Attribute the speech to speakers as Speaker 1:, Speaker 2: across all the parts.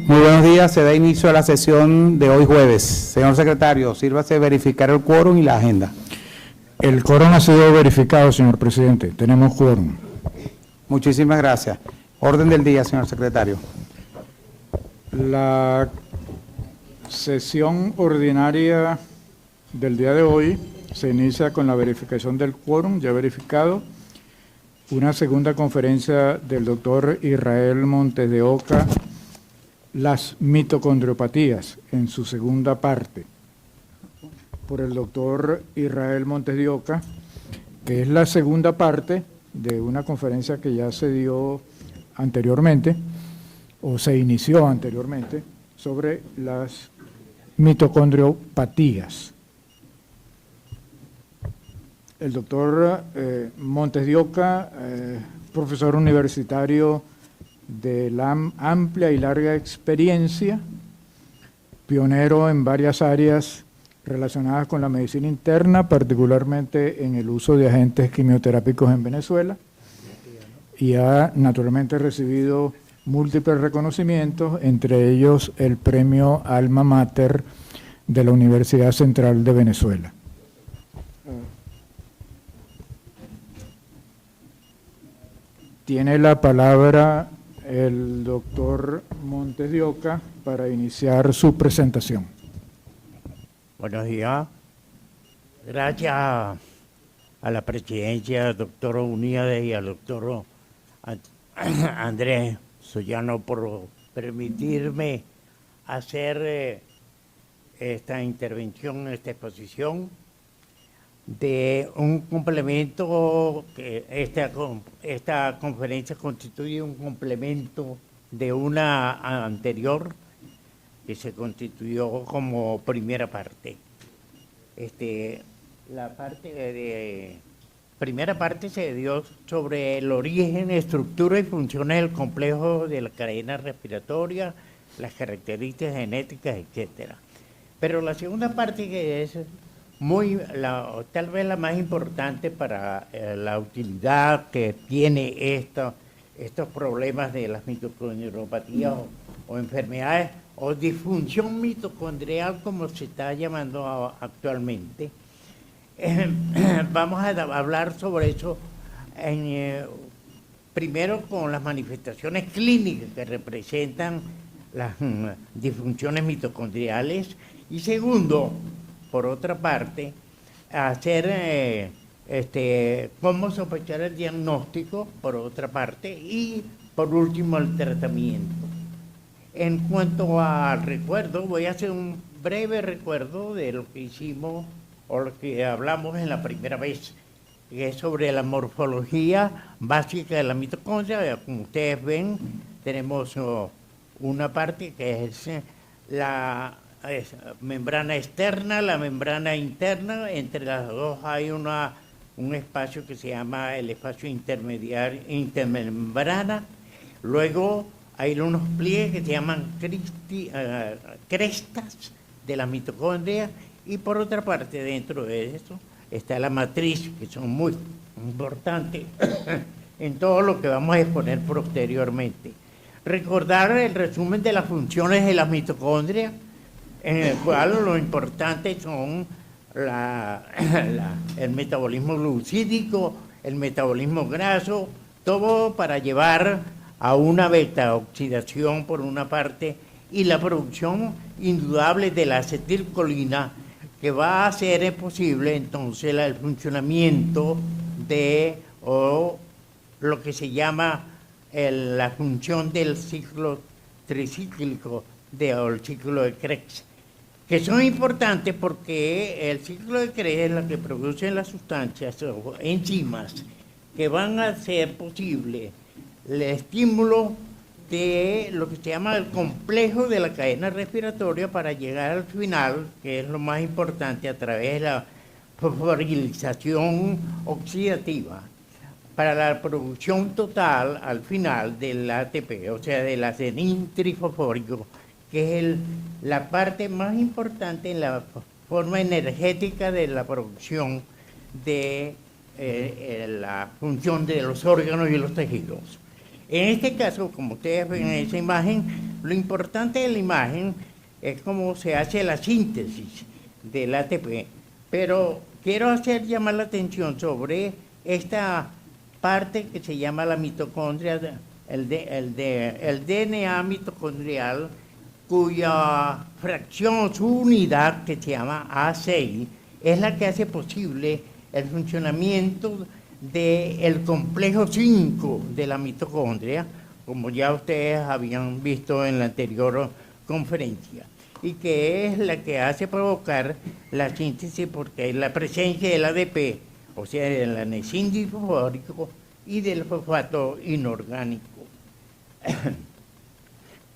Speaker 1: Muy buenos días, se da inicio a la sesión de hoy jueves. Señor secretario, sírvase verificar el quórum y la agenda.
Speaker 2: El quórum ha sido verificado, señor presidente. Tenemos quórum.
Speaker 1: Muchísimas gracias. Orden del día, señor secretario.
Speaker 2: La sesión ordinaria del día de hoy se inicia con la verificación del quórum, ya verificado. Una segunda conferencia del doctor Israel Montes de Oca, las mitocondriopatías, en su segunda parte, por el doctor Israel Montes de Oca, que es la segunda parte de una conferencia que ya se dio anteriormente, o se inició anteriormente, sobre las mitocondriopatías. El doctor Montes de Oca, profesor universitario de la amplia y larga experiencia, pionero en varias áreas relacionadas con la medicina interna, particularmente en el uso de agentes quimioterápicos en Venezuela, y ha naturalmente recibido múltiples reconocimientos, entre ellos el premio Alma Mater de la Universidad Central de Venezuela. Tiene la palabra el doctor Montes de Oca para iniciar su presentación.
Speaker 3: Buenos días. Gracias a la presidencia, al doctor Uníades y al doctor Andrés Sollano por permitirme hacer esta intervención, esta exposición de un complemento, que esta conferencia constituye un complemento de una anterior que se constituyó como primera parte. La primera parte se dio sobre el origen, estructura y funciones del complejo de la cadena respiratoria, las características genéticas, etcétera. Pero la segunda parte, que es tal vez la más importante para la utilidad que tiene estos problemas de las mitocondriopatías o enfermedades o disfunción mitocondrial, como se está llamando actualmente. Vamos a hablar sobre eso primero con las manifestaciones clínicas que representan las disfunciones mitocondriales, y segundo, por otra parte, hacer cómo sospechar el diagnóstico, por otra parte, y por último el tratamiento. En cuanto al recuerdo, voy a hacer un breve recuerdo de lo que hicimos o lo que hablamos en la primera vez, que es sobre la morfología básica de la mitocondria. Como ustedes ven, tenemos una parte que es la membrana externa, la membrana interna. Entre las dos hay un espacio que se llama el espacio intermediario, intermembrana. Luego hay unos pliegues que se llaman crestas de la mitocondria, y por otra parte, dentro de eso está la matriz, que son muy importantes en todo lo que vamos a exponer posteriormente. Recordar el resumen de las funciones de las mitocondrias, en el cual lo importante son el metabolismo glucídico, el metabolismo graso, todo para llevar a una beta oxidación por una parte, y la producción indudable de la acetilcolina, que va a hacer posible entonces el funcionamiento de lo que se llama la función del ciclo tricíclico o el ciclo de Krebs, que son importantes porque el ciclo de Krebs es lo que produce las sustancias o enzimas que van a hacer posible el estímulo de lo que se llama el complejo de la cadena respiratoria para llegar al final, que es lo más importante, a través de la fosforilización oxidativa, para la producción total al final del ATP, o sea, del adenín trifosfórico, que es la parte más importante en la forma energética de la producción de la función de los órganos y los tejidos. En este caso, como ustedes ven en esa imagen, lo importante de la imagen es cómo se hace la síntesis del ATP, pero quiero llamar la atención sobre esta parte que se llama la mitocondria, el DNA mitocondrial, cuya fracción, su unidad, que se llama A6, es la que hace posible el funcionamiento del complejo 5 de la mitocondria, como ya ustedes habían visto en la anterior conferencia, y que es la que hace provocar la síntesis, porque la presencia del ADP, o sea, del anesín difosfórico y del fosfato inorgánico.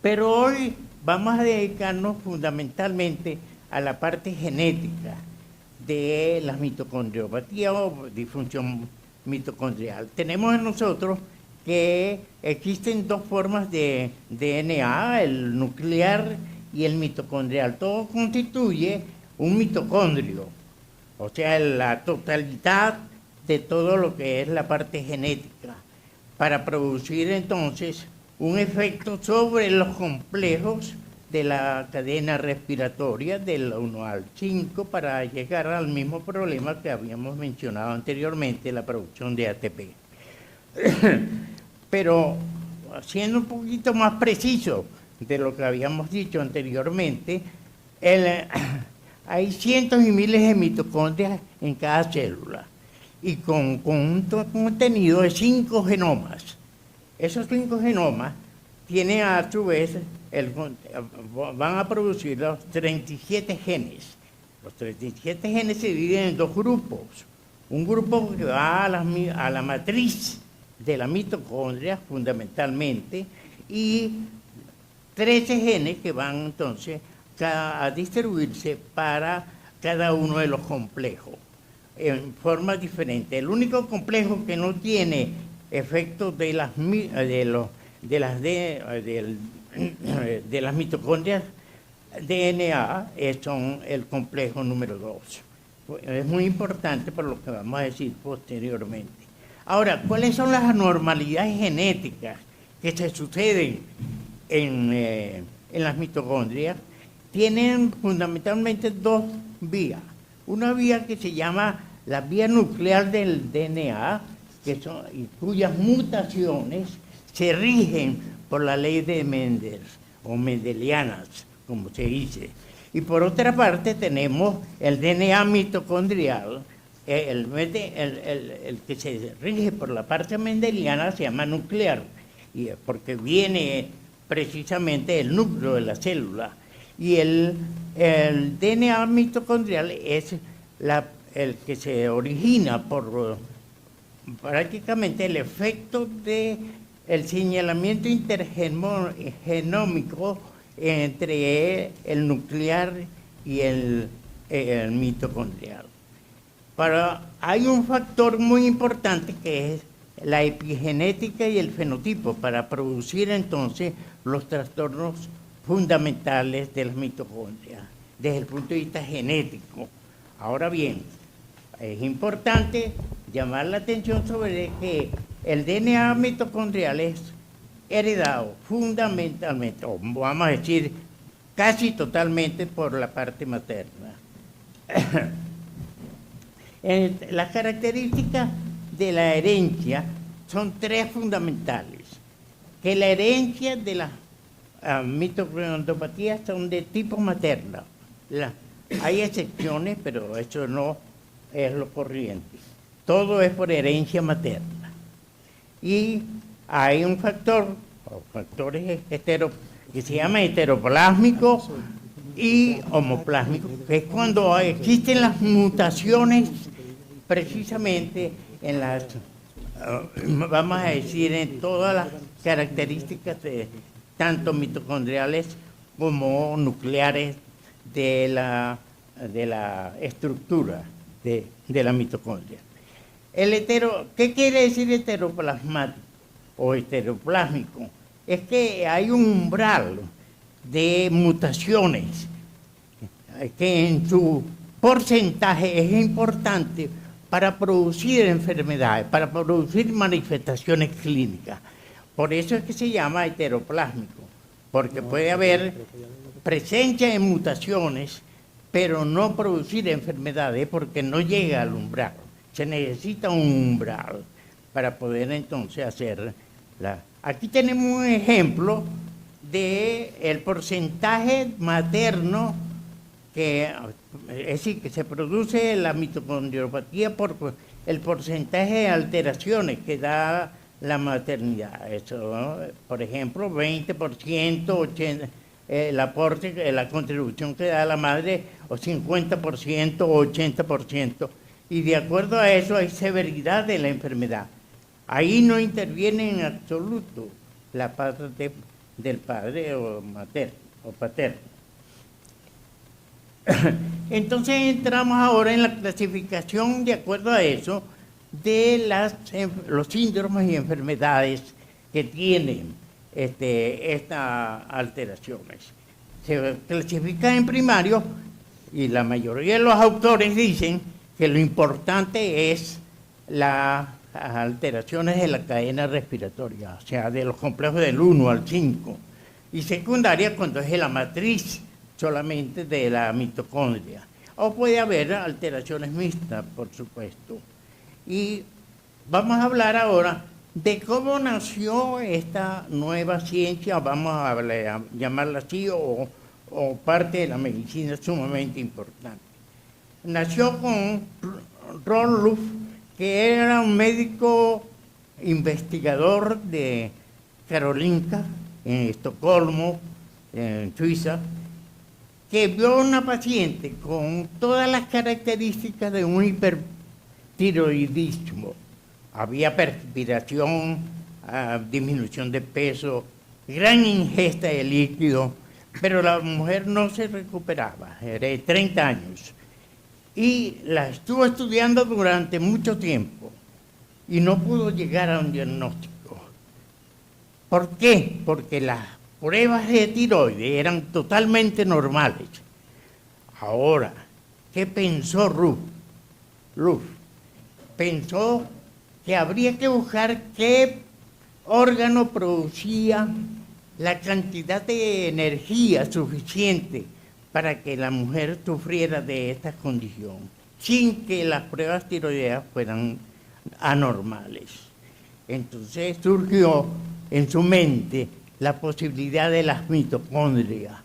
Speaker 3: Pero hoy vamos a dedicarnos fundamentalmente a la parte genética de la mitocondriopatía o disfunción mitocondrial. Tenemos en nosotros que existen dos formas de DNA, el nuclear y el mitocondrial. Todo constituye un mitocondrio, o sea, la totalidad de todo lo que es la parte genética, para producir entonces un efecto sobre los complejos de la cadena respiratoria del 1 al 5 para llegar al mismo problema que habíamos mencionado anteriormente, la producción de ATP. Pero siendo un poquito más preciso de lo que habíamos dicho anteriormente, hay cientos y miles de mitocondrias en cada célula y con un contenido de 5 genomas. Esos 5 genomas tienen a su vez, van a producir los 37 genes. Los 37 genes se dividen en 2 grupos. Un grupo que va a la matriz de la mitocondria fundamentalmente, y 13 genes que van entonces a distribuirse para cada uno de los complejos en forma diferente. El único complejo que no tiene efectos de las mitocondrias DNA son el complejo número 2. Es muy importante por lo que vamos a decir posteriormente. Ahora, ¿cuáles son las anormalidades genéticas que se suceden en las mitocondrias? Tienen fundamentalmente 2 vías. Una vía que se llama la vía nuclear del DNA, y cuyas mutaciones se rigen por la ley de Mendel, o mendelianas, como se dice. Y por otra parte tenemos el DNA mitocondrial, el que se rige por la parte mendeliana se llama nuclear, porque viene precisamente del núcleo de la célula. Y el DNA mitocondrial es el que se origina por prácticamente el efecto del señalamiento intergenómico entre el nuclear y el mitocondrial. Pero hay un factor muy importante que es la epigenética y el fenotipo para producir entonces los trastornos fundamentales de las mitocondrias desde el punto de vista genético. Ahora bien, es importante llamar la atención sobre que el DNA mitocondrial es heredado fundamentalmente, o vamos a decir casi totalmente, por la parte materna. Las características de la herencia son 3 fundamentales. Que la herencia de las mitocondriopatías son de tipo materno. Hay excepciones, pero eso no es lo corriente. Todo es por herencia materna. Y hay un factor, o factores que se llama heteroplásmico y homoplásmico, que es cuando existen las mutaciones precisamente en las, vamos a decir, en todas las características tanto mitocondriales como nucleares de la estructura de la mitocondria. ¿Qué quiere decir heteroplasmático o heteroplásmico? Es que hay un umbral de mutaciones que en su porcentaje es importante para producir enfermedades, para producir manifestaciones clínicas. Por eso es que se llama heteroplásmico. porque puede haber presencia de mutaciones, pero no producir enfermedades porque no llega al umbral. Se necesita un umbral para poder entonces hacer la... Aquí tenemos un ejemplo de el porcentaje materno que, es decir, que se produce la mitocondriopatía por el porcentaje de alteraciones que da la maternidad. Eso, ¿no? Por ejemplo, 20%, 80%, el aporte, la contribución que da la madre, o 50%, o 80%. Y de acuerdo a eso hay severidad de la enfermedad. Ahí no interviene en absoluto la parte del padre o materno o paterno. Entonces entramos ahora en la clasificación de acuerdo a eso de los síndromes y enfermedades que tienen estas alteraciones. Se clasifica en primario y la mayoría de los autores dicen que lo importante es las alteraciones de la cadena respiratoria, o sea, de los complejos del 1 al 5, y secundaria cuando es la matriz solamente de la mitocondria. O puede haber alteraciones mixtas, por supuesto. Y vamos a hablar ahora de cómo nació esta nueva ciencia, vamos a llamarla así, o parte de la medicina sumamente importante. Nació con Ron que era un médico investigador de Karolinska, en Estocolmo, en Suiza, que vio a una paciente con todas las características de un hipertiroidismo. Había perspiración, disminución de peso, gran ingesta de líquido, pero la mujer no se recuperaba, era de 30 años. Y la estuvo estudiando durante mucho tiempo y no pudo llegar a un diagnóstico. ¿Por qué? Porque las pruebas de tiroides eran totalmente normales. Ahora, ¿qué pensó Ruff? Pensó que habría que buscar qué órgano producía la cantidad de energía suficiente para que la mujer sufriera de esta condición, sin que las pruebas tiroideas fueran anormales. Entonces surgió en su mente la posibilidad de las mitocondrias,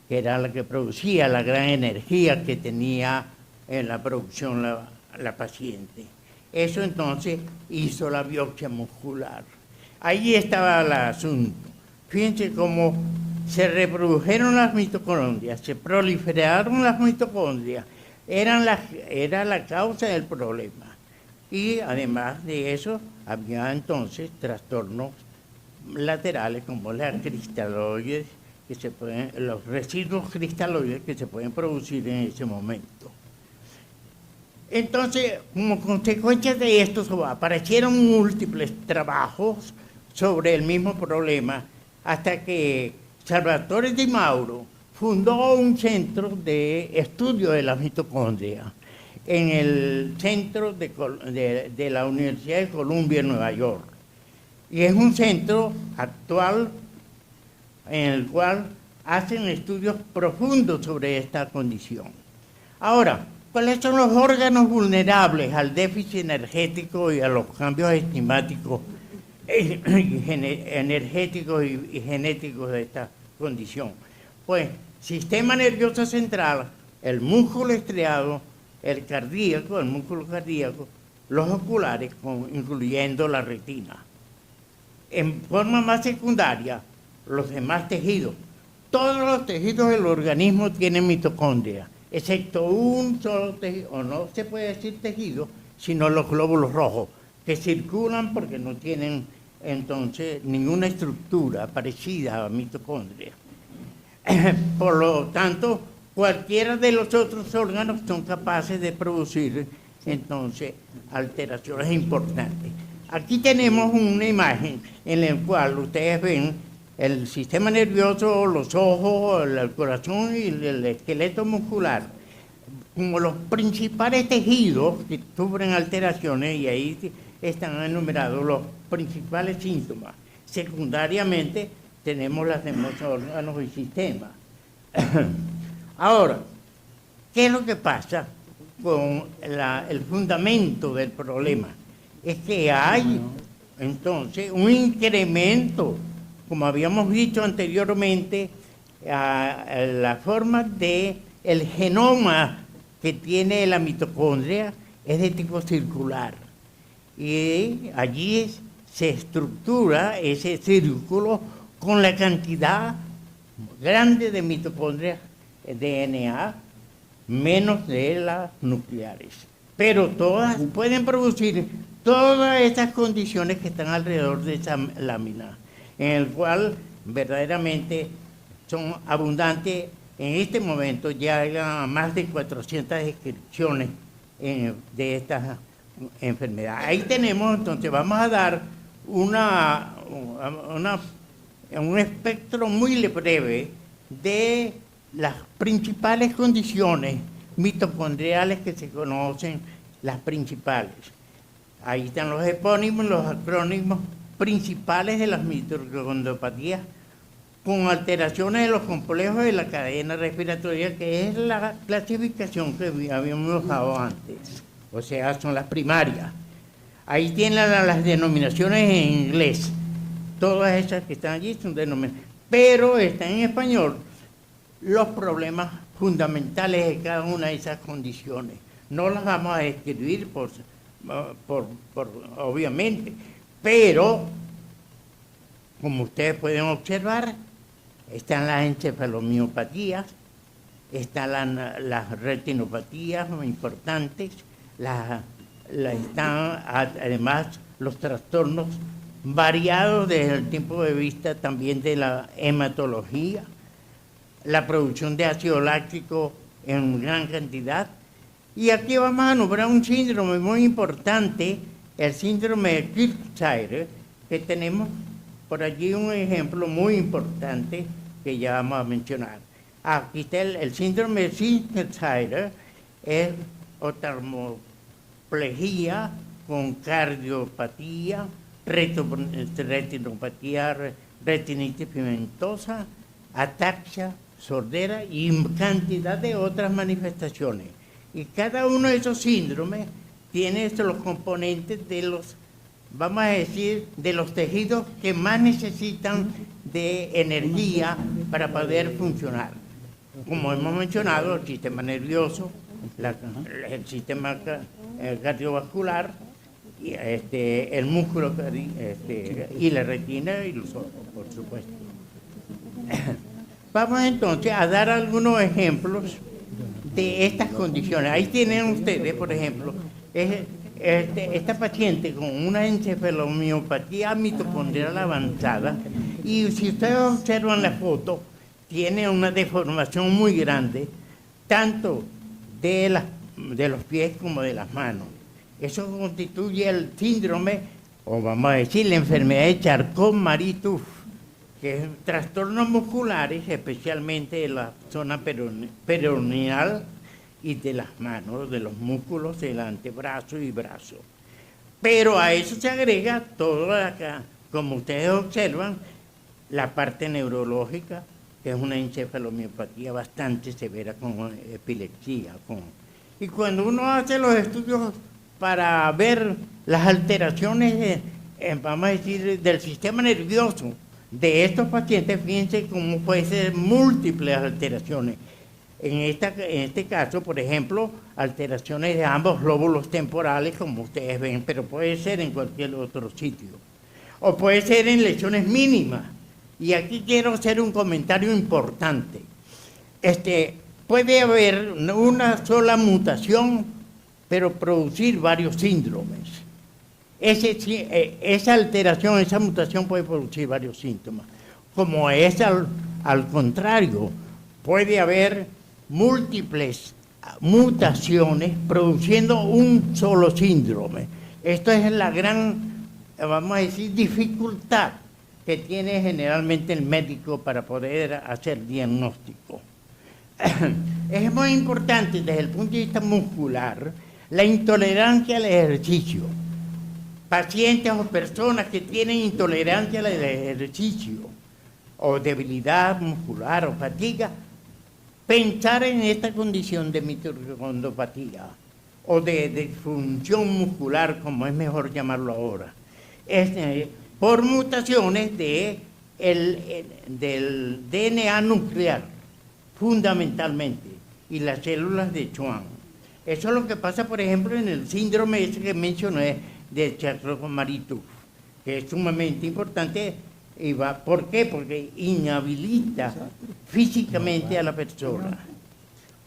Speaker 3: que era la que producía la gran energía que tenía en la producción la paciente. Eso entonces hizo la biopsia muscular. Ahí estaba el asunto. Fíjense cómo se reprodujeron las mitocondrias, se proliferaron las mitocondrias, era la causa del problema. Y además de eso, había entonces trastornos laterales como la cristaloides, los residuos cristaloides que se pueden producir en ese momento. Entonces, como consecuencia de esto, aparecieron múltiples trabajos sobre el mismo problema, hasta que Salvatore Di Mauro fundó un centro de estudio de las mitocondrias en el centro de la Universidad de Columbia en Nueva York. Y es un centro actual en el cual hacen estudios profundos sobre esta condición. Ahora, ¿cuáles son los órganos vulnerables al déficit energético y a los cambios estimáticos energéticos y genéticos de esta condición? Pues sistema nervioso central, el músculo estriado, el cardíaco, el músculo cardíaco, los oculares, incluyendo la retina. En forma más secundaria, los demás tejidos. Todos los tejidos del organismo tienen mitocondria, excepto un solo tejido, o no se puede decir tejido, sino los glóbulos rojos, que circulan porque no tienen entonces ninguna estructura parecida a mitocondria. Por lo tanto, cualquiera de los otros órganos son capaces de producir entonces alteraciones importantes. Aquí tenemos una imagen en la cual ustedes ven el sistema nervioso, los ojos, el corazón y el esqueleto muscular como los principales tejidos que sufren alteraciones, y ahí están enumerados los principales síntomas. Secundariamente, tenemos los demás órganos y sistemas. Ahora, ¿qué es lo que pasa con el fundamento del problema? Es que hay entonces un incremento, como habíamos dicho anteriormente, a la forma de el genoma que tiene la mitocondria es de tipo circular. Y allí se estructura ese círculo con la cantidad grande de mitocondrias DNA, menos de las nucleares. Pero todas pueden producir todas estas condiciones que están alrededor de esa lámina, en el cual verdaderamente son abundantes. En este momento ya hay más de 400 descripciones de estas enfermedades. Ahí tenemos, entonces vamos a dar un espectro muy breve de las principales condiciones mitocondriales que se conocen, las principales. Ahí están los epónimos, los acrónimos principales de las mitocondriopatías con alteraciones de los complejos de la cadena respiratoria, que es la clasificación que habíamos dado antes, o sea, son las primarias. Ahí tienen las denominaciones en inglés, todas esas que están allí son denominaciones, pero están en español los problemas fundamentales de cada una de esas condiciones. No las vamos a describir obviamente, pero como ustedes pueden observar, están las encefalomiopatías, están las retinopatías muy importantes, están además los trastornos variados desde el punto de vista también de la hematología, la producción de ácido láctico en gran cantidad. Y aquí vamos a nombrar un síndrome muy importante, el síndrome de Kirk-Shire, que tenemos por allí un ejemplo muy importante que ya vamos a mencionar. Aquí está el síndrome de Kirk-Shire, es oftalmoplegia con cardiopatía, retinopatía, retinitis pigmentosa, ataxia, sordera y cantidad de otras manifestaciones. Y cada uno de esos síndromes tiene los componentes de los, vamos a decir, de los tejidos que más necesitan de energía para poder funcionar. Como hemos mencionado, el sistema nervioso, el sistema cardiovascular, y el músculo y la retina y los ojos, por supuesto. Vamos entonces a dar algunos ejemplos de estas condiciones. Ahí tienen ustedes, por ejemplo, esta paciente con una encefalomiopatía mitocondrial avanzada, y si ustedes observan la foto, tiene una deformación muy grande, tanto de los pies como de las manos. Eso constituye el síndrome, o vamos a decir, la enfermedad de Charcot-Marie-Tooth, que es trastornos musculares, especialmente de la zona peroneal y de las manos, de los músculos del antebrazo y brazo. Pero a eso se agrega todo acá, como ustedes observan, la parte neurológica, que es una encefalomiopatía bastante severa con epilepsia. Y cuando uno hace los estudios para ver las alteraciones, vamos a decir, del sistema nervioso de estos pacientes, fíjense cómo puede ser múltiples alteraciones. En este caso, por ejemplo, alteraciones de ambos lóbulos temporales, como ustedes ven, pero puede ser en cualquier otro sitio. O puede ser en lesiones mínimas. Y aquí quiero hacer un comentario importante. Puede haber una sola mutación, pero producir varios síndromes. Esa alteración, esa mutación puede producir varios síntomas. Como es al contrario, puede haber múltiples mutaciones produciendo un solo síndrome. Esto es la gran, vamos a decir, dificultad que tiene generalmente el médico para poder hacer diagnóstico. Es muy importante desde el punto de vista muscular la intolerancia al ejercicio. Pacientes o personas que tienen intolerancia al ejercicio o debilidad muscular o fatiga, pensar en esta condición de mitocondropatía o de disfunción muscular, como es mejor llamarlo ahora, por mutaciones del DNA nuclear, fundamentalmente, y las células de Schwann. Eso es lo que pasa, por ejemplo, en el síndrome ese que mencioné de Charcot-Marie-Tooth, que es sumamente importante. ¿Por qué? Porque inhabilita físicamente a la persona.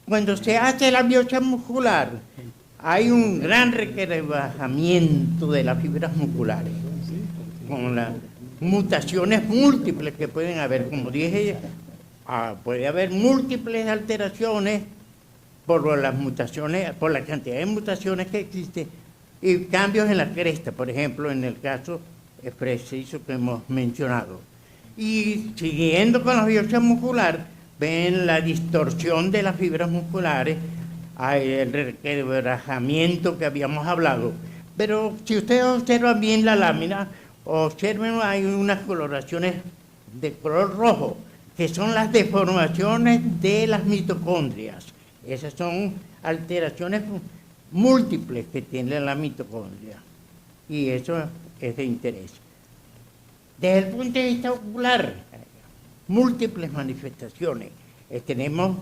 Speaker 3: Cuando se hace la biopsia muscular, hay un gran requebrajamiento de las fibras musculares, con las mutaciones múltiples que pueden haber. Como dije, puede haber múltiples alteraciones por las mutaciones, por la cantidad de mutaciones que existen, y cambios en la cresta, por ejemplo, en el caso preciso que hemos mencionado. Y siguiendo con la biopsia muscular, ven la distorsión de las fibras musculares, el requebrajamiento que habíamos hablado. Pero si ustedes observan bien la lámina, observen, hay unas coloraciones de color rojo, que son las deformaciones de las mitocondrias. Esas son alteraciones múltiples que tiene la mitocondria. Y eso es de interés. Desde el punto de vista ocular, múltiples manifestaciones. Tenemos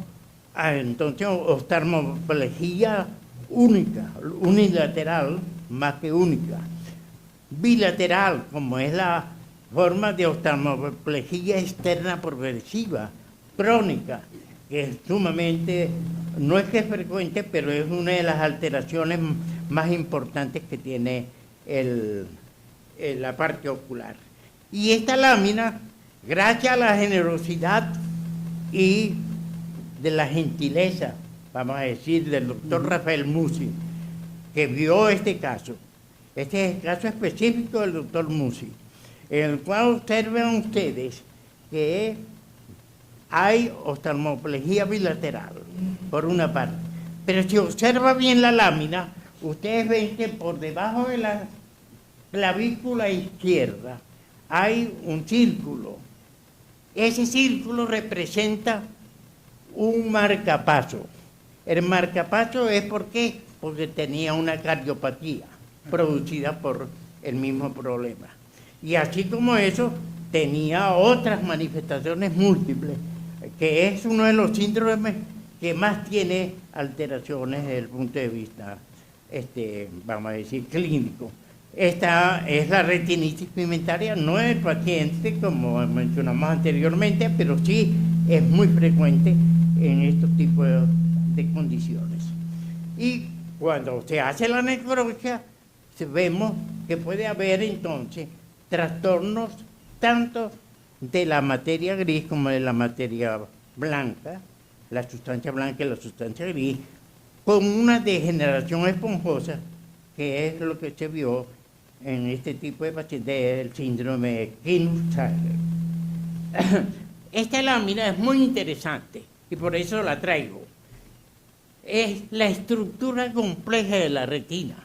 Speaker 3: entonces oftalmoplegia única, unilateral más que única. Bilateral, como es la forma de oftalmoplegia externa progresiva, crónica, que es sumamente, no es que es frecuente, pero es una de las alteraciones más importantes que tiene la parte ocular. Y esta lámina, gracias a la generosidad y de la gentileza, vamos a decir, del doctor Rafael Musi, que vio este caso. Este es el caso específico del doctor Musi, en el cual observan ustedes que hay oftalmoplegia bilateral, por una parte. Pero si observa bien la lámina, ustedes ven que por debajo de la clavícula izquierda hay un círculo. Ese círculo representa un marcapaso. El marcapaso es porque tenía una cardiopatía producida por el mismo problema. Y así como eso, tenía otras manifestaciones múltiples, que es uno de los síndromes que más tiene alteraciones desde el punto de vista, vamos a decir, clínico. Esta es la retinitis pigmentaria, no es el paciente como mencionamos anteriormente, pero sí es muy frecuente en estos tipos de condiciones. Y cuando se hace la necropsia, vemos que puede haber entonces trastornos tanto de la materia gris como de la materia blanca, la sustancia blanca y la sustancia gris, con una degeneración esponjosa, que es lo que se vio en este tipo de pacientes del síndrome Klinefelter. Esta lámina es muy interesante y por eso la traigo. Es la estructura compleja de la retina.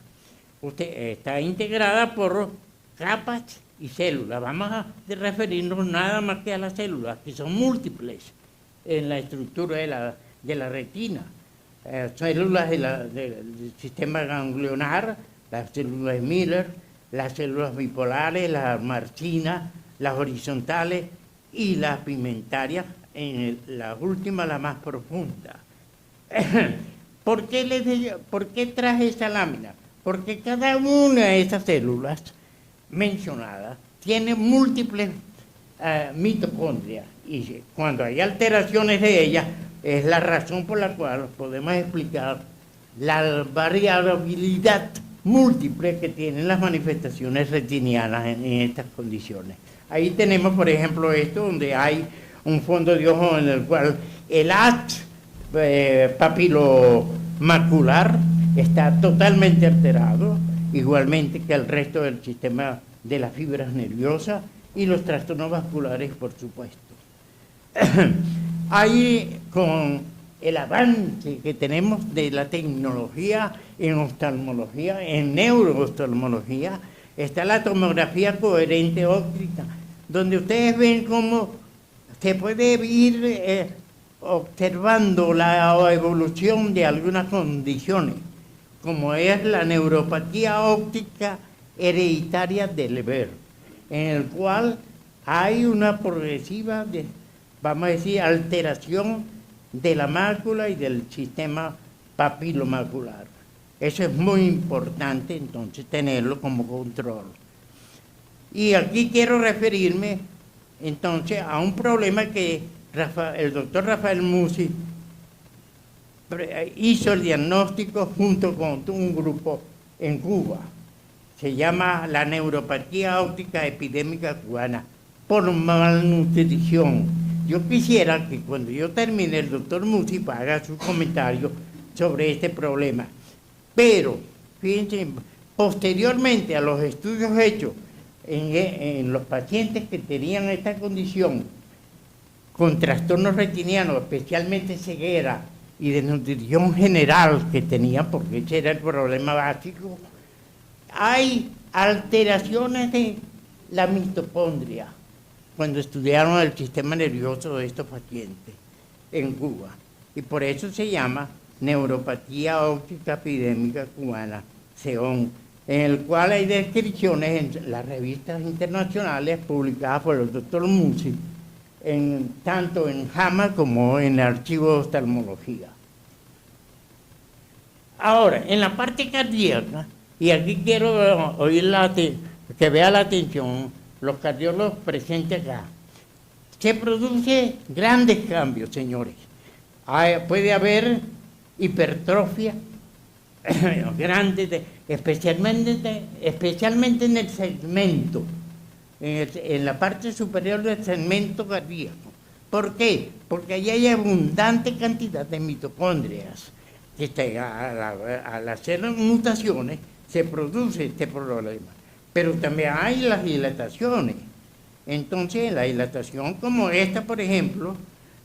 Speaker 3: Está integrada por capas y células. Vamos a referirnos nada más que a las células, que son múltiples en la estructura de la retina. Células del sistema ganglionar, las células de Miller, las células bipolares, las marcinas, las horizontales y las pigmentarias, la última, la más profunda. ¿Por qué traje esta lámina? Porque cada una de esas células mencionadas tiene múltiples mitocondrias, y cuando hay alteraciones de ellas es la razón por la cual podemos explicar la variabilidad múltiple que tienen las manifestaciones retinianas en estas condiciones. Ahí tenemos, por ejemplo, esto, donde hay un fondo de ojo en el cual el haz papilomacular está totalmente alterado, igualmente que el resto del sistema de las fibras nerviosas y los trastornos vasculares, por supuesto. Ahí, con el avance que tenemos de la tecnología en oftalmología, en neurooftalmología, está la tomografía coherente óptica, donde ustedes ven cómo se puede ir observando la evolución de algunas condiciones, como es la neuropatía óptica hereditaria de Leber, en el cual hay una progresiva, vamos a decir, alteración de la mácula y del sistema papilomacular. Eso es muy importante, entonces, tenerlo como control. Y aquí quiero referirme, entonces, a un problema que el doctor Rafael Musi hizo el diagnóstico junto con un grupo en Cuba. Se llama la neuropatía óptica epidémica cubana por malnutrición. Yo quisiera que cuando yo termine el doctor Musi haga su comentario sobre este problema. Pero, fíjense, posteriormente a los estudios hechos en los pacientes que tenían esta condición, con trastornos retinianos, especialmente ceguera y desnutrición general que tenían, porque ese era el problema básico, hay alteraciones de la mitocondria cuando estudiaron el sistema nervioso de estos pacientes en Cuba. Y por eso se llama neuropatía óptica epidémica cubana, CEON, en el cual hay descripciones en las revistas internacionales publicadas por el doctor Musi, tanto en JAMA como en el archivo de oftalmología. Ahora, en la parte cardíaca, y aquí quiero oír que vea la atención los cardiólogos presentes acá, se producen grandes cambios, señores. Puede haber hipertrofia grande, especialmente en el segmento, en la parte superior del segmento cardíaco. ¿Por qué? Porque allí hay abundante cantidad de mitocondrias que al hacer las mutaciones se produce este problema. Pero también hay las dilataciones. Entonces, la dilatación como esta, por ejemplo,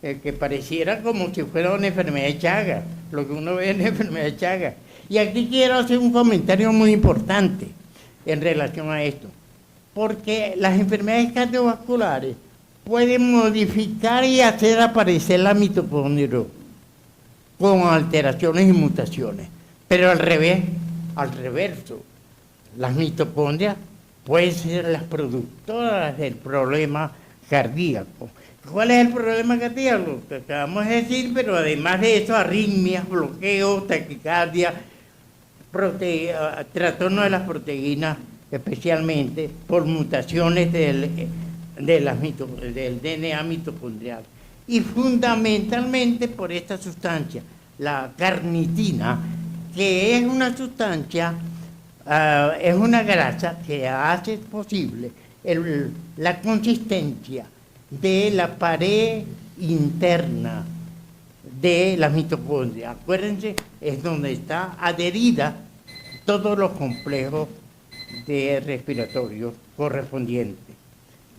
Speaker 3: que pareciera como si fuera una enfermedad de Chagas, lo que uno ve en la enfermedad de Chagas. Y aquí quiero hacer un comentario muy importante en relación a esto, porque las enfermedades cardiovasculares pueden modificar y hacer aparecer la mitocondria con alteraciones y mutaciones, pero al reverso, las mitocondrias pueden ser las productoras del problema cardíaco. ¿Cuál es el problema cardíaco? Lo que acabamos de decir, pero además de eso, arritmias, bloqueo, taquicardia, trastorno de las proteínas, especialmente por mutaciones del DNA mitocondrial. Y fundamentalmente por esta sustancia, la carnitina, que es una sustancia, es una grasa que hace posible la consistencia de la pared interna de las mitocondrias. Acuérdense, es donde está adherida todos los complejos de respiratorios correspondientes.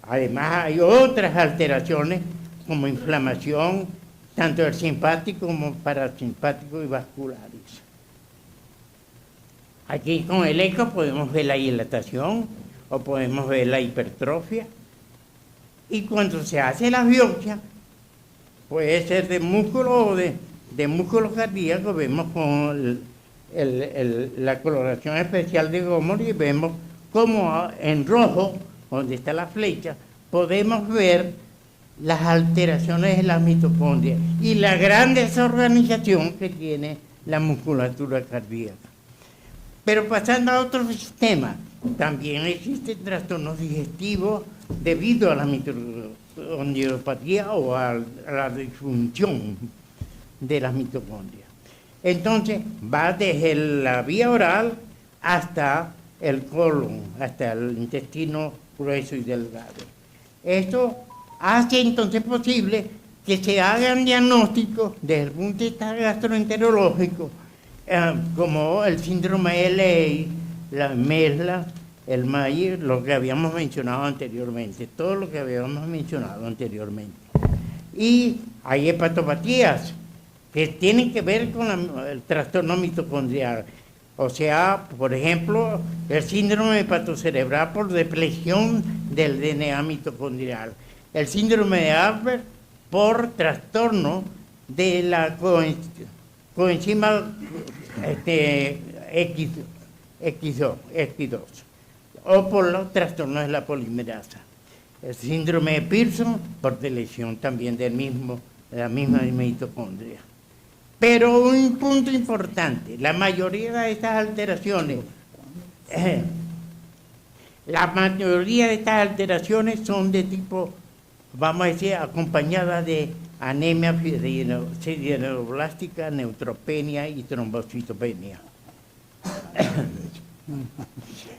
Speaker 3: Además, hay otras alteraciones como inflamación, tanto del simpático como parasimpático y vasculares. Aquí con el eco podemos ver la dilatación o podemos ver la hipertrofia. Y cuando se hace la biopsia, puede ser de músculo o de músculo cardíaco, vemos con la coloración especial de Gomori y vemos como en rojo, donde está la flecha, podemos ver las alteraciones de las mitocondrias y la gran desorganización que tiene la musculatura cardíaca. Pero pasando a otro sistema, también existen trastornos digestivos debido a la mitocondriopatía o a la disfunción de las mitocondrias. Entonces, va desde la vía oral hasta el colon, hasta el intestino grueso y delgado. Esto hace entonces posible que se hagan diagnósticos desde el punto de vista gastroenterológico, como el síndrome de Ley, la MESLA, el Mayer, lo que habíamos mencionado anteriormente, todo lo que habíamos mencionado anteriormente. Y hay hepatopatías que tienen que ver con el trastorno mitocondrial. O sea, por ejemplo, el síndrome hepatocerebral por depresión del DNA mitocondrial. el síndrome de Alpert por trastorno de la coenzima X2 o por los trastornos de la polimerasa. El síndrome de Pearson por lesión también de la misma mitocondria. Pero un punto importante, la mayoría de estas alteraciones, son de tipo, vamos a decir, acompañadas de anemia sideroblástica, neutropenia y trombocitopenia.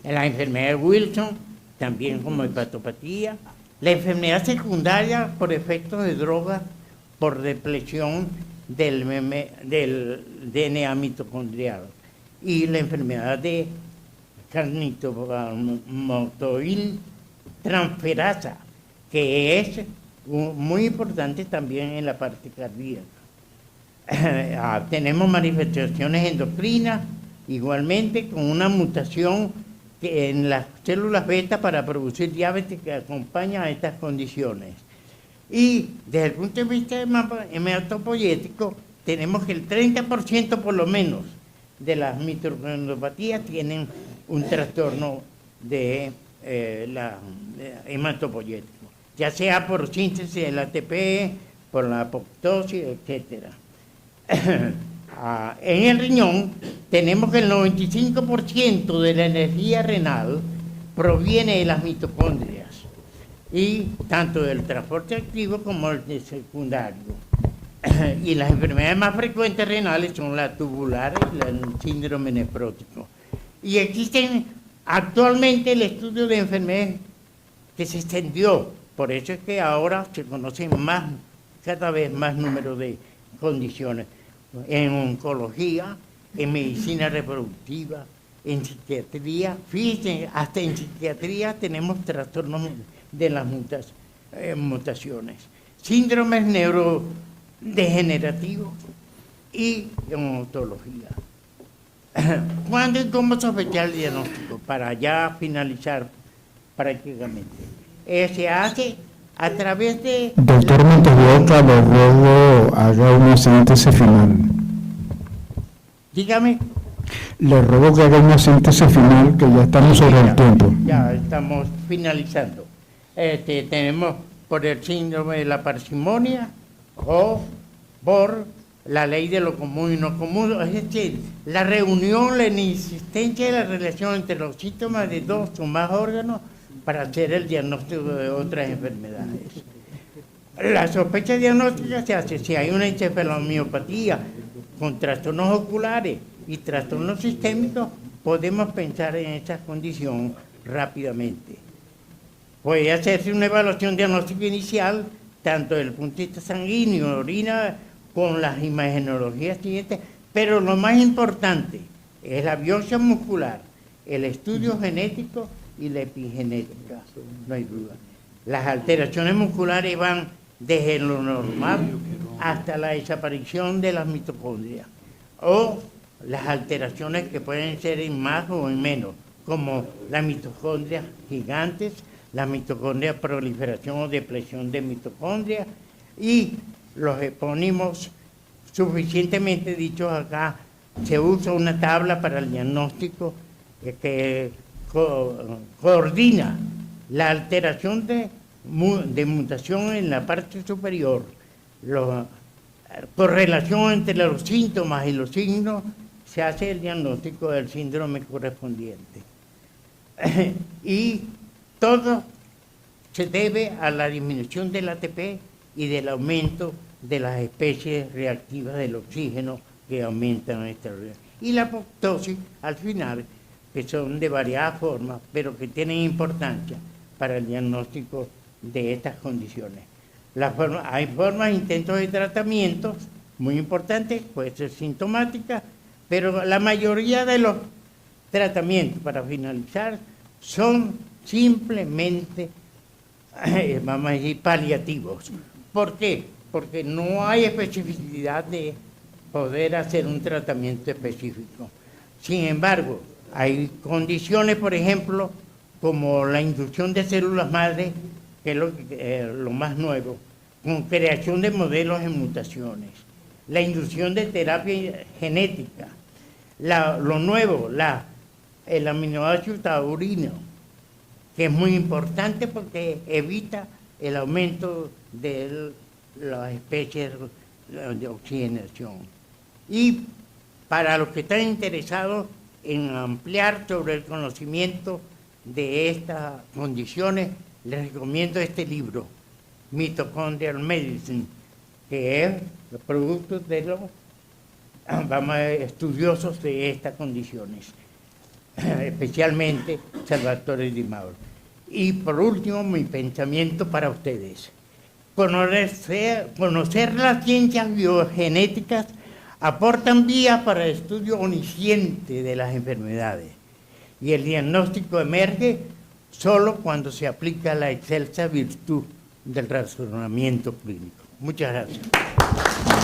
Speaker 3: La enfermedad de Wilson, también como hepatopatía. La enfermedad secundaria por efectos de drogas, por depresión del DNA mitocondrial. Y la enfermedad de carnitopalmotoil transferasa, que es muy importante también en la parte cardíaca. Tenemos manifestaciones endocrinas, igualmente con una mutación en las células beta para producir diabetes que acompaña a estas condiciones. Y desde el punto de vista hematopoyético, tenemos que el 30% por lo menos de las mitocondriopatías tienen un trastorno de hematopoyético, ya sea por síntesis del ATP, por la apoptosis, etc. En el riñón tenemos que el 95% de la energía renal proviene de las mitocondrias, y tanto del transporte activo como el secundario. Y las enfermedades más frecuentes renales son la tubular y el síndrome nefrótico. Y existen actualmente el estudio de enfermedades que se extendió, por eso es que ahora se conocen cada vez más número de condiciones, en oncología, en medicina reproductiva, en psiquiatría. Fíjense, hasta en psiquiatría tenemos trastornos de las mutaciones, síndromes neurodegenerativos y odontología. ¿Cuándo y cómo sospechar el diagnóstico? Para ya finalizar prácticamente. Se hace a través de...
Speaker 4: Doctor Montevideo, le ruego haga una síntesis final.
Speaker 3: Dígame.
Speaker 4: Le ruego que haga una síntesis final, que ya estamos sobre el tiempo.
Speaker 3: Ya estamos finalizando. Tenemos por el síndrome de la parsimonia o por la ley de lo común y no común, es decir, la reunión, la inexistencia de la relación entre los síntomas de dos o más órganos para hacer el diagnóstico de otras enfermedades. La sospecha diagnóstica se hace si hay una encefalomiopatía con trastornos oculares y trastornos sistémicos, podemos pensar en esa condición rápidamente. Puede hacerse una evaluación diagnóstica inicial, tanto desde el punto de vista sanguíneo, orina, con las imagenologías siguientes, pero lo más importante es la biopsia muscular, el estudio genético y la epigenética, no hay duda. Las alteraciones musculares van desde lo normal hasta la desaparición de las mitocondrias, o las alteraciones que pueden ser en más o en menos, como las mitocondrias gigantes, la mitocondria proliferación o depresión de mitocondrias, y los epónimos suficientemente dichos acá. Se usa una tabla para el diagnóstico que coordina la alteración de mutación en la parte superior, la correlación entre los síntomas y los signos, se hace el diagnóstico del síndrome correspondiente. Y todo se debe a la disminución del ATP y del aumento de las especies reactivas del oxígeno que aumentan esta reacción. Y la apoptosis al final, que son de variadas formas, pero que tienen importancia para el diagnóstico de estas condiciones. Hay formas, intentos de tratamientos muy importantes, puede ser sintomática, pero la mayoría de los tratamientos, para finalizar, son simplemente, vamos a decir, paliativos. ¿Por qué? Porque no hay especificidad de poder hacer un tratamiento específico. Sin embargo, hay condiciones, por ejemplo, como la inducción de células madre que es lo más nuevo, con creación de modelos en mutaciones, la inducción de terapia genética, lo nuevo, el aminoácido taurino, que es muy importante porque evita el aumento de las especies de oxigenación. Y para los que están interesados en ampliar sobre el conocimiento de estas condiciones, les recomiendo este libro, Mitochondrial Medicine, que es los productos de los estudiosos de estas condiciones, especialmente Salvatore Di Mauro. Y por último, mi pensamiento para ustedes. Conocer las ciencias biogenéticas aportan vías para el estudio omnisciente de las enfermedades, y el diagnóstico emerge solo cuando se aplica la excelsa virtud del razonamiento clínico. Muchas gracias.